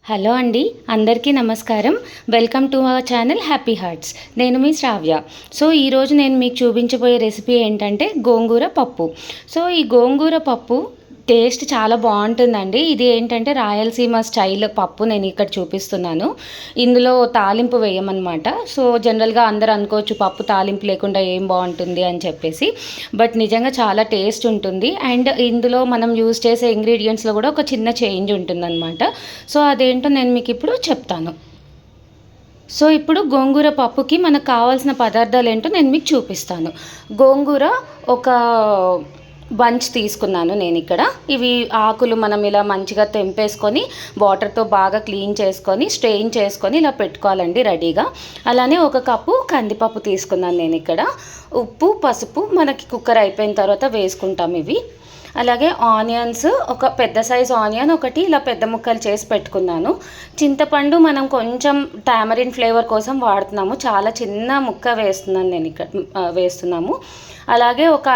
Hello అండి, అందరికీ నమస్కారం. Welcome to our channel happy hearts. నేను మీ శ్రావ్య. సో ఈరోజు నేను మీకు చూపించబోయే రెసిపీ ఏంటంటే గోంగూర పప్పు. సో ఈ గోంగూర పప్పు టేస్ట్ చాలా బాగుంటుందండి. ఇది ఏంటంటే రాయలసీమ స్టైల్ పప్పు నేను ఇక్కడ చూపిస్తున్నాను. ఇందులో తాలింపు వేయమన్నమాట. సో జనరల్గా అందరు అనుకోవచ్చు పప్పు తాలింపు లేకుండా ఏం బాగుంటుంది అని చెప్పేసి, బట్ నిజంగా చాలా టేస్ట్ ఉంటుంది. అండ్ ఇందులో మనం యూజ్ చేసే ఇంగ్రీడియంట్స్లో కూడా ఒక చిన్న చేంజ్ ఉంటుందన్నమాట. సో అదేంటో నేను మీకు ఇప్పుడు చెప్తాను. సో ఇప్పుడు గోంగూర పప్పుకి మనకు కావాల్సిన పదార్థాలు ఏంటో నేను మీకు చూపిస్తాను. గోంగూర ఒక బంచ్ తీసుకున్నాను నేను ఇక్కడ. ఇవి ఆకులు మనం ఇలా మంచిగా తెంపేసుకొని వాటర్తో బాగా క్లీన్ చేసుకొని స్ట్రెయిన్ చేసుకొని ఇలా పెట్టుకోవాలండి రెడీగా. అలానే ఒక కప్పు కందిపప్పు తీసుకున్నాను నేను ఇక్కడ. ఉప్పు, పసుపు మనకి కుక్కర్ అయిపోయిన తర్వాత వేసుకుంటాం ఇవి. అలాగే ఆనియన్స్, ఒక పెద్ద సైజు ఆనియన్ ఒకటి ఇలా పెద్ద ముక్కలు చేసి పెట్టుకున్నాను. చింతపండు మనం కొంచెం టామరిన్ ఫ్లేవర్ కోసం వాడుతున్నాము. చాలా చిన్న ముక్క వేస్తున్నాను నేను ఇక్కడ వేస్తున్నాము. అలాగే ఒక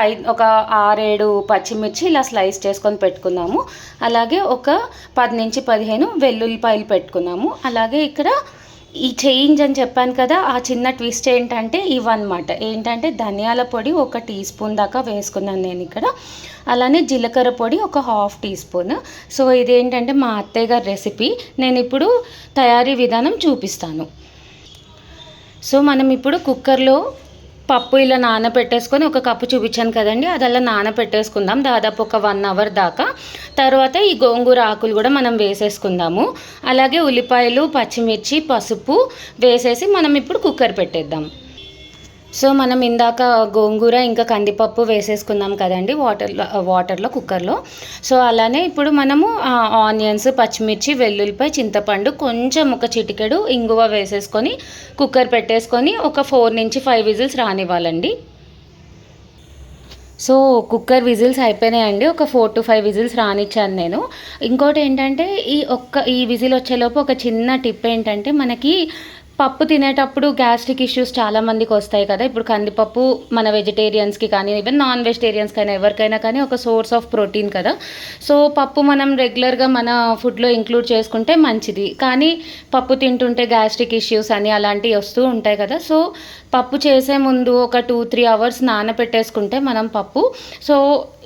6-7 పచ్చిమిర్చి ఇలా స్లైస్ చేసుకొని పెట్టుకున్నాము. అలాగే ఒక 10 నుంచి 15 వెల్లుల్లిపాయలు పెట్టుకున్నాము. అలాగే ఇక్కడ ఈ చేంజ్ అని చెప్పాను కదా, ఆ చిన్న ట్విస్ట్ ఏంటంటే ఇవన్నమాట. ఏంటంటే ధనియాల పొడి 1 టీ స్పూన్ దాకా వేసుకున్నాను నేను ఇక్కడ. అలానే జీలకర్ర పొడి ఒక 1/2 టీ స్పూన్. సో ఇదేంటంటే మా అత్తయ్య గారి రెసిపీ. నేను ఇప్పుడు తయారీ విధానం చూపిస్తాను. సో మనం ఇప్పుడు కుక్కర్లో పప్పు ఇలా నానబెట్టేసుకొని, ఒక కప్పు చూపించాను కదండి, అది అలా నానబెట్టేసుకుందాం దాదాపు ఒక 1 అవర్ దాకా. తర్వాత ఈ గోంగూర ఆకులు కూడా మనం వేసేసుకుందాము. అలాగే ఉల్లిపాయలు, పచ్చిమిర్చి, పసుపు వేసేసి మనం ఇప్పుడు కుక్కర్ పెట్టేద్దాం. సో మనం ఇందాక గోంగూర ఇంకా కందిపప్పు వేసేసుకుందాం కదండి వాటర్లో కుక్కర్లో. సో అలానే ఇప్పుడు మనము ఆనియన్స్, పచ్చిమిర్చి, వెల్లుల్లిపాయ, చింతపండు, కొంచెం ఒక చిటికెడు ఇంగువ వేసేసుకొని కుక్కర్ పెట్టేసుకొని ఒక 4 నుంచి 5 విజిల్స్ రానివ్వాలండి. సో కుక్కర్ విజిల్స్ అయిపోయినాయండి. ఒక 4 to 5 విజిల్స్ రానిచ్చాను నేను. ఇంకోటి ఏంటంటే ఈ విజిల్ వచ్చేలోపు ఒక చిన్న టిప్ ఏంటంటే, మనకి పప్పు తినేటప్పుడు గ్యాస్ట్రిక్ ఇష్యూస్ చాలామందికి వస్తాయి కదా. ఇప్పుడు కందిపప్పు మన వెజిటేరియన్స్కి కానీ ఈవెన్ నాన్ వెజిటేరియన్స్కైనా ఎవరికైనా కానీ ఒక సోర్స్ ఆఫ్ ప్రోటీన్ కదా. సో పప్పు మనం రెగ్యులర్గా మన ఫుడ్లో ఇంక్లూడ్ చేసుకుంటే మంచిది. కానీ పప్పు తింటుంటే గ్యాస్ట్రిక్ ఇష్యూస్ అని అలాంటివి వస్తూ ఉంటాయి కదా. సో పప్పు చేసే ముందు ఒక 2-3 అవర్స్ నానబెట్టేసుకుంటే మనం పప్పు, సో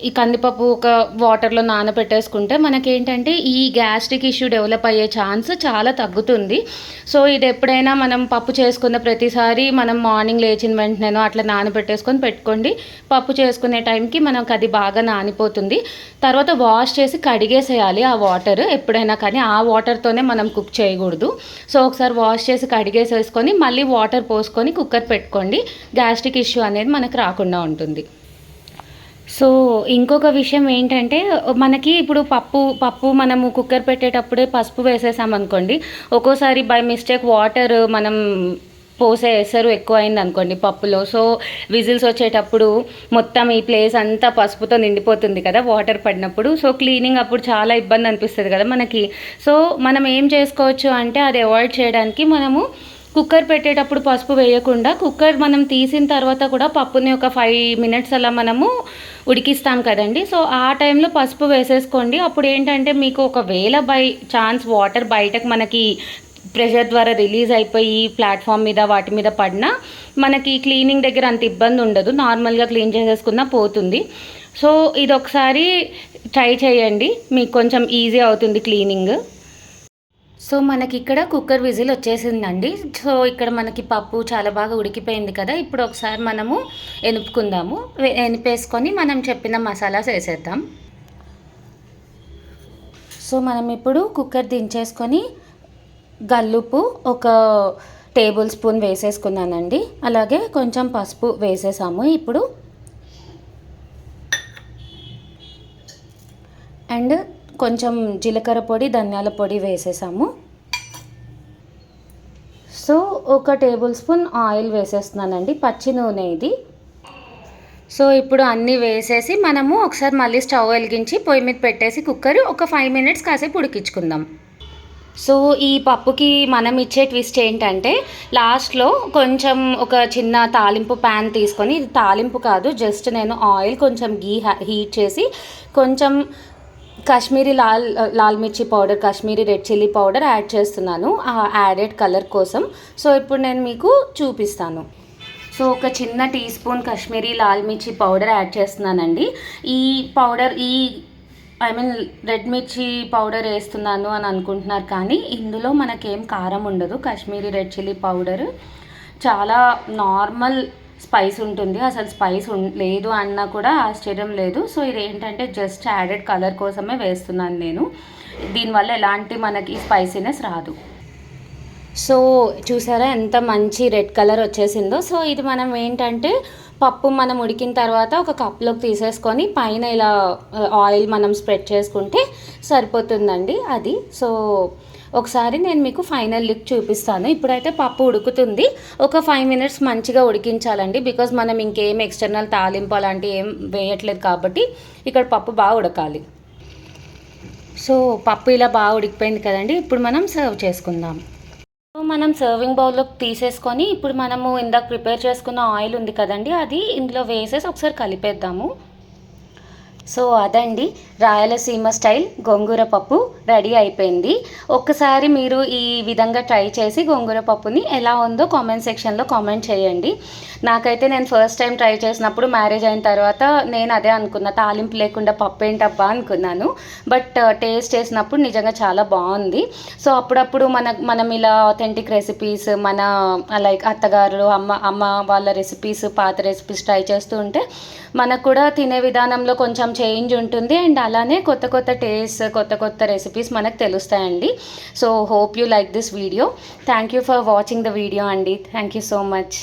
ఈ కందిపప్పు ఒక వాటర్లో నానబెట్టేసుకుంటే మనకేంటంటే ఈ గ్యాస్ట్రిక్ ఇష్యూ డెవలప్ అయ్యే ఛాన్స్ చాలా తగ్గుతుంది. సో ఇది ఎప్పుడైనా మనం పప్పు చేసుకున్న ప్రతిసారి మనం మార్నింగ్ లేచిన వెంటనే అట్లా నానబెట్టేసుకొని పెట్టుకోండి. పప్పు చేసుకునే టైంకి మనకు అది బాగా నానిపోతుంది. తర్వాత వాష్ చేసి కడిగేసేయాలి ఆ వాటర్ ఎప్పుడైనా కానీ. ఆ వాటర్తోనే మనం కుక్ చేయకూడదు. సో ఒకసారి వాష్ చేసి కడిగేసేసుకొని మళ్ళీ వాటర్ పోసుకొని కుక్కర్ పెట్టుకోండి. గ్యాస్ట్రిక్ ఇష్యూ అనేది మనకు రాకుండా ఉంటుంది. సో ఇంకొక విషయం ఏంటంటే, మనకి ఇప్పుడు పప్పు మనము కుక్కర్ పెట్టేటప్పుడే పసుపు వేసేసామనుకోండి, ఒక్కోసారి బై మిస్టేక్ వాటర్ మనం పోసే ఎసరు ఎక్కువ అయింది అనుకోండి పప్పులో. సో విజిల్స్ వచ్చేటప్పుడు మొత్తం ఈ ప్లేస్ అంతా పసుపుతో నిండిపోతుంది కదా వాటర్ పడినప్పుడు. సో క్లీనింగ్ అప్పుడు చాలా ఇబ్బంది అనిపిస్తుంది కదా మనకి. సో మనం ఏం చేసుకోవచ్చు అంటే, అది అవాయిడ్ చేయడానికి మనము కుక్కర్ పెట్టేటప్పుడు పసుపు వేయకుండా కుక్కర్ మనం తీసిన తర్వాత కూడా పప్పుని ఒక 5 minutes అలా మనము ఉడికిస్తాం కదండి. సో ఆ టైంలో పసుపు వేసేసుకోండి. అప్పుడు ఏంటంటే మీకు ఒకవేళ బై ఛాన్స్ వాటర్ బయటకు మనకి ప్రెషర్ ద్వారా రిలీజ్ అయిపోయి ప్లాట్ఫామ్ మీద వాటి మీద పడినా మనకి క్లీనింగ్ దగ్గర అంత ఇబ్బంది ఉండదు. నార్మల్గా క్లీన్ చేసేసుకున్నా పోతుంది. సో ఇది ఒకసారి ట్రై చేయండి, మీకు కొంచెం ఈజీ అవుతుంది క్లీనింగ్. సో మనకి ఇక్కడ కుక్కర్ విజిల్ వచ్చేసిందండి. సో ఇక్కడ మనకి పప్పు చాలా బాగా ఉడికిపోయింది కదా. ఇప్పుడు ఒకసారి మనము ఎనుపుకుందాము. ఎనిపేసుకొని మనం చెప్పిన మసాలాస్ వేసేద్దాం. సో మనం ఇప్పుడు కుక్కర్ దించేసుకొని గల్లుప్పు ఒక టేబుల్ స్పూన్ వేసేసుకున్నానండి. అలాగే కొంచెం పసుపు వేసేసాము ఇప్పుడు. అండ్ కొంచెం జీలకర్ర పొడి, ధనియాల పొడి వేసేసాము. సో ఒక టేబుల్ స్పూన్ ఆయిల్ వేసేస్తున్నానండి, పచ్చి నూనె ఇది. సో ఇప్పుడు అన్నీ వేసేసి మనము ఒకసారి మళ్ళీ స్టవ్ వెలిగించి పొయ్యి మీద పెట్టేసి కుక్కర్ ఒక 5 minutes కాసేపు ఉడికించుకుందాం. సో ఈ పప్పుకి మనం ఇచ్చే ట్విస్ట్ ఏంటంటే, లాస్ట్లో కొంచెం ఒక చిన్న తాలింపు ప్యాన్ తీసుకొని, ఇది తాలింపు కాదు, జస్ట్ నేను ఆయిల్ కొంచెం హీట్ చేసి కొంచెం కాశ్మీరీ లాల్ మిర్చి powder, Kashmiri red chilli powder add చేస్తున్నాను ఆ యాడెడ్ కలర్ కోసం. సో ఇప్పుడు నేను మీకు చూపిస్తాను. సో ఒక చిన్న టీ స్పూన్ కాశ్మీరీ లాల్ మిర్చి పౌడర్ యాడ్ చేస్తున్నానండి. ఈ పౌడర్ రెడ్ మిర్చి పౌడర్ వేస్తున్నాను అని అనుకుంటున్నారు, కానీ ఇందులో మనకేం కారం ఉండదు. కాశ్మీరీ రెడ్ చిల్లీ పౌడర్ చాలా నార్మల్ స్పైస్ ఉంటుంది, అసలు స్పైస్ లేదు అన్నా కూడా ఆశ్చర్యం లేదు. సో ఇది ఏంటంటే జస్ట్ యాడెడ్ కలర్ కోసమే వేస్తున్నాను నేను. దీనివల్ల ఎలాంటి మనకి స్పైసీనెస్ రాదు. సో చూసారా ఎంత మంచి రెడ్ కలర్ వచ్చేసిందో. సో ఇది మనం ఏంటంటే పప్పు మనం ఉడికిన తర్వాత ఒక కప్లోకి తీసేసుకొని పైన ఇలా ఆయిల్ మనం స్ప్రెడ్ చేసుకుంటే సరిపోతుందండి అది. సో ఒకసారి నేను మీకు ఫైనల్ లుక్ చూపిస్తాను. ఇప్పుడైతే పప్పు ఉడుకుతుంది. ఒక 5 minutes మంచిగా ఉడికించాలండి, బికాజ్ మనం ఇంకేం ఎక్స్టర్నల్ తాలింపు అలాంటివి ఏం వేయట్లేదు కాబట్టి ఇక్కడ పప్పు బాగా ఉడకాలి. సో పప్పు ఇలా బాగా ఉడికిపోయింది కదండి. ఇప్పుడు మనం సర్వ్ చేసుకుందాం. మనం సర్వింగ్ బౌల్లోకి తీసేసుకొని ఇప్పుడు మనము ఇందాక ప్రిపేర్ చేసుకున్న ఆయిల్ ఉంది కదండి, అది ఇందులో వేసేసి ఒకసారి కలిపేద్దాము. సో అదండి రాయలసీమ స్టైల్ గోంగూర పప్పు రెడీ అయిపోయింది. ఒక్కసారి మీరు ఈ విధంగా ట్రై చేసి గోంగూర పప్పుని ఎలా ఉందో కామెంట్ సెక్షన్లో కామెంట్ చేయండి. నాకైతే నేను ఫస్ట్ టైం ట్రై చేసినప్పుడు మ్యారేజ్ అయిన తర్వాత నేను అదే అనుకున్నా, తాలింపు లేకుండా పప్పు ఏంటబ్బా అనుకున్నాను. బట్ టేస్ట్ చేసినప్పుడు నిజంగా చాలా బాగుంది. సో అప్పుడప్పుడు మనం ఇలా ఆథెంటిక్ రెసిపీస్ మన లైక్ అత్తగారు అమ్మ వాళ్ళ రెసిపీస్, పాత రెసిపీస్ ట్రై చేస్తూ ఉంటే మనకు కూడా తినే విధానంలో కొంచెం చేంజ్ ఉంటుంది. అండ్ అలానే కొత్త కొత్త టేస్ట్, కొత్త కొత్త రెసిపీస్ మనకు తెలుస్తాయండి. So hope you like this video. Thank you for watching the video అండి. Thank you so much.